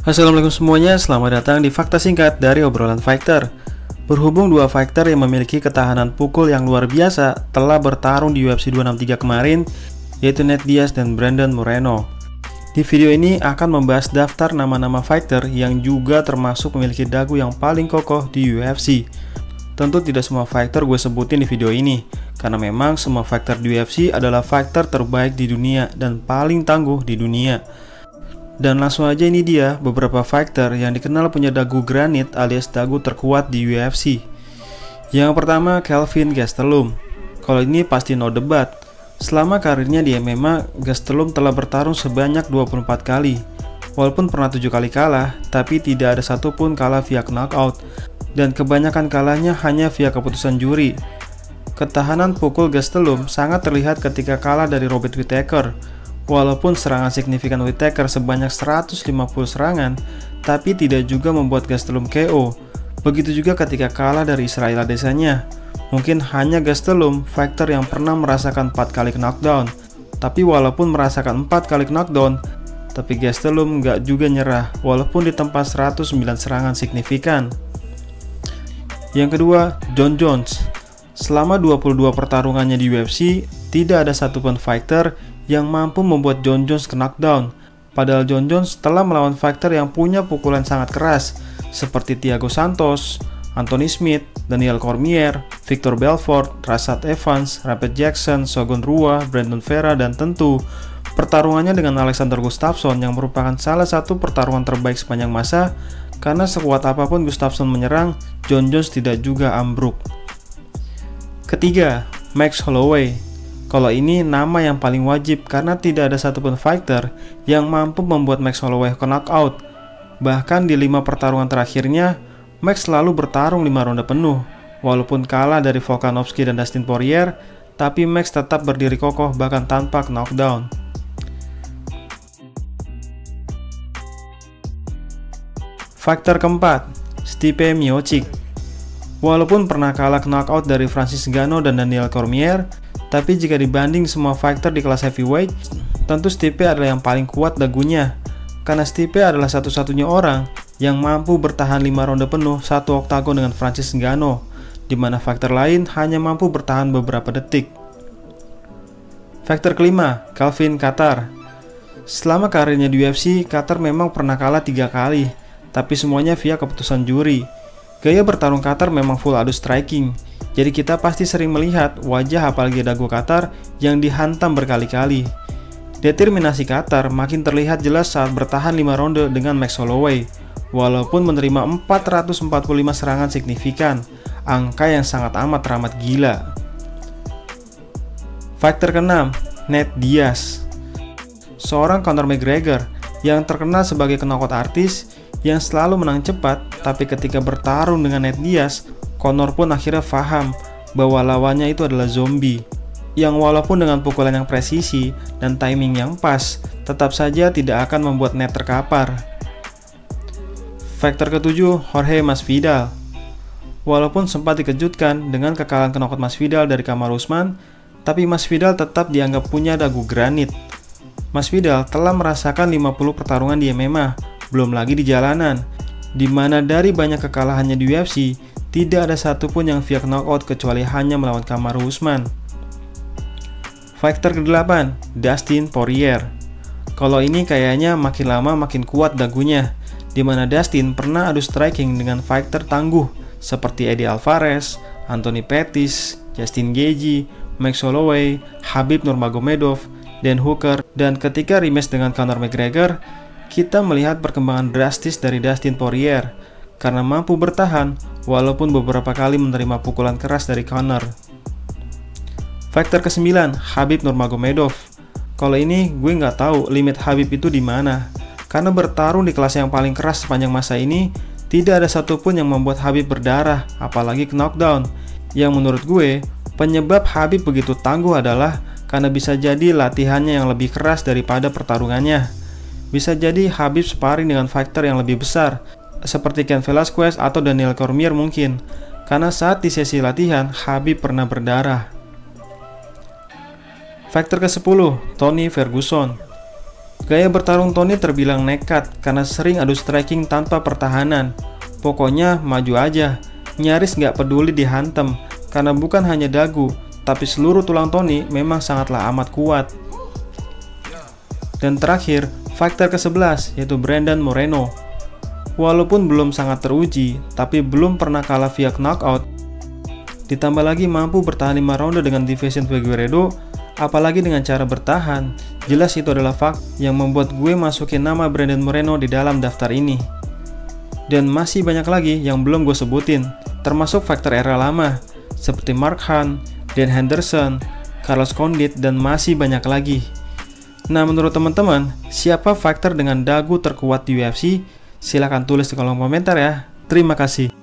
Assalamualaikum semuanya, selamat datang di Fakta Singkat dari Obrolan Fighter. Berhubung dua fighter yang memiliki ketahanan pukul yang luar biasa telah bertarung di UFC 263 kemarin, yaitu Nate Diaz dan Brandon Moreno. Di video ini akan membahas daftar nama-nama fighter yang juga termasuk memiliki dagu yang paling kokoh di UFC. Tentu tidak semua fighter gue sebutin di video ini, karena memang semua fighter di UFC adalah fighter terbaik di dunia dan paling tangguh di dunia. Dan langsung aja, ini dia beberapa fighter yang dikenal punya dagu granit alias dagu terkuat di UFC. Yang pertama, Kelvin Gastelum. Kalau ini pasti no debat. Selama karirnya di MMA, Gastelum telah bertarung sebanyak 24 kali. Walaupun pernah 7 kali kalah, tapi tidak ada satupun kalah via knockout. Dan kebanyakan kalahnya hanya via keputusan juri. Ketahanan pukul Gastelum sangat terlihat ketika kalah dari Robert Whittaker. Walaupun serangan signifikan Whittaker sebanyak 150 serangan, tapi tidak juga membuat Gastelum KO. Begitu juga ketika kalah dari Israel Adesanya. Mungkin hanya Gastelum fighter yang pernah merasakan 4 kali knockdown. Tapi walaupun merasakan 4 kali knockdown, tapi Gastelum nggak juga nyerah walaupun ditempa 109 serangan signifikan. Yang kedua, Jon Jones. Selama 22 pertarungannya di UFC, tidak ada satupun fighter yang mampu membuat Jon Jones ke knockdown. Padahal Jon Jones telah melawan fighter yang punya pukulan sangat keras seperti Thiago Santos, Anthony Smith, Daniel Cormier, Victor Belfort, Rashad Evans, Rampage Jackson, Shogun Rua, Brandon Vera, dan tentu pertarungannya dengan Alexander Gustafsson yang merupakan salah satu pertarungan terbaik sepanjang masa, karena sekuat apapun Gustafsson menyerang, Jon Jones tidak juga ambruk. Ketiga, Max Holloway. Kalau ini nama yang paling wajib karena tidak ada satupun fighter yang mampu membuat Max Holloway ke knockout. Bahkan di 5 pertarungan terakhirnya, Max selalu bertarung 5 ronde penuh. Walaupun kalah dari Volkanovski dan Dustin Poirier, tapi Max tetap berdiri kokoh bahkan tanpa knockdown. Fighter keempat, Stipe Miocic. Walaupun pernah kalah knockout dari Francis Ngannou dan Daniel Cormier, tapi jika dibanding semua fighter di kelas heavyweight, tentu Stipe adalah yang paling kuat dagunya. Karena Stipe adalah satu-satunya orang yang mampu bertahan 5 ronde penuh satu oktagon dengan Francis Ngannou, di mana fighter lain hanya mampu bertahan beberapa detik. Fighter kelima, Calvin Kattar. Selama karirnya di UFC, Kattar memang pernah kalah 3 kali, tapi semuanya via keputusan juri. Gaya bertarung Kattar memang full adu striking, jadi kita pasti sering melihat wajah apalagi dagu Kattar yang dihantam berkali-kali. Determinasi Kattar makin terlihat jelas saat bertahan 5 ronde dengan Max Holloway, walaupun menerima 445 serangan signifikan, angka yang sangat amat teramat gila. Fighter ke-6, Nate Diaz. Seorang Conor McGregor yang terkenal sebagai knockout artis yang selalu menang cepat, tapi ketika bertarung dengan Nate Diaz, Conor pun akhirnya paham bahwa lawannya itu adalah zombie, yang walaupun dengan pukulan yang presisi dan timing yang pas, tetap saja tidak akan membuat Nate terkapar. Fighter ke-7, Jorge Masvidal. Walaupun sempat dikejutkan dengan kekalahan knockout Masvidal dari Kamaru Usman, tapi Masvidal tetap dianggap punya dagu granit. Masvidal telah merasakan 50 pertarungan di MMA, belum lagi di jalanan, di mana dari banyak kekalahannya di UFC, tidak ada satupun yang via knockout kecuali hanya melawan Kamaru Usman. Fighter ke-8, Dustin Poirier. Kalau ini kayaknya makin lama makin kuat dagunya, di mana Dustin pernah adu striking dengan fighter tangguh seperti Eddie Alvarez, Anthony Pettis, Justin Gaethje, Max Holloway, Khabib Nurmagomedov, Dan Hooker, dan ketika rematch dengan Conor McGregor, kita melihat perkembangan drastis dari Dustin Poirier karena mampu bertahan walaupun beberapa kali menerima pukulan keras dari Conor. Fighter ke-9, Khabib Nurmagomedov. Kalau ini gue nggak tahu limit Khabib itu di mana, karena bertarung di kelas yang paling keras sepanjang masa ini, tidak ada satupun yang membuat Khabib berdarah, apalagi knockdown. Yang menurut gue, penyebab Khabib begitu tangguh adalah karena bisa jadi latihannya yang lebih keras daripada pertarungannya. Bisa jadi Khabib sparring dengan fighter yang lebih besar, seperti Cain Velasquez atau Daniel Cormier mungkin, karena saat di sesi latihan, Khabib pernah berdarah. Fighter ke-10, Tony Ferguson. Gaya bertarung Tony terbilang nekat karena sering adu striking tanpa pertahanan. Pokoknya maju aja, nyaris nggak peduli dihantam karena bukan hanya dagu, tapi seluruh tulang Tony memang sangatlah amat kuat. Dan terakhir, fighter ke-11 yaitu Brandon Moreno. Walaupun belum sangat teruji, tapi belum pernah kalah via knockout, ditambah lagi mampu bertahan 5 ronde dengan Deiveson Figueiredo, apalagi dengan cara bertahan, jelas itu adalah fakta yang membuat gue masukin nama Brandon Moreno di dalam daftar ini. Dan masih banyak lagi yang belum gue sebutin, termasuk fighter era lama, seperti Mark Hunt, Dan Henderson, Carlos Condit, dan masih banyak lagi. Nah, menurut teman-teman, siapa fighter dengan dagu terkuat di UFC? Silahkan tulis di kolom komentar ya. Terima kasih.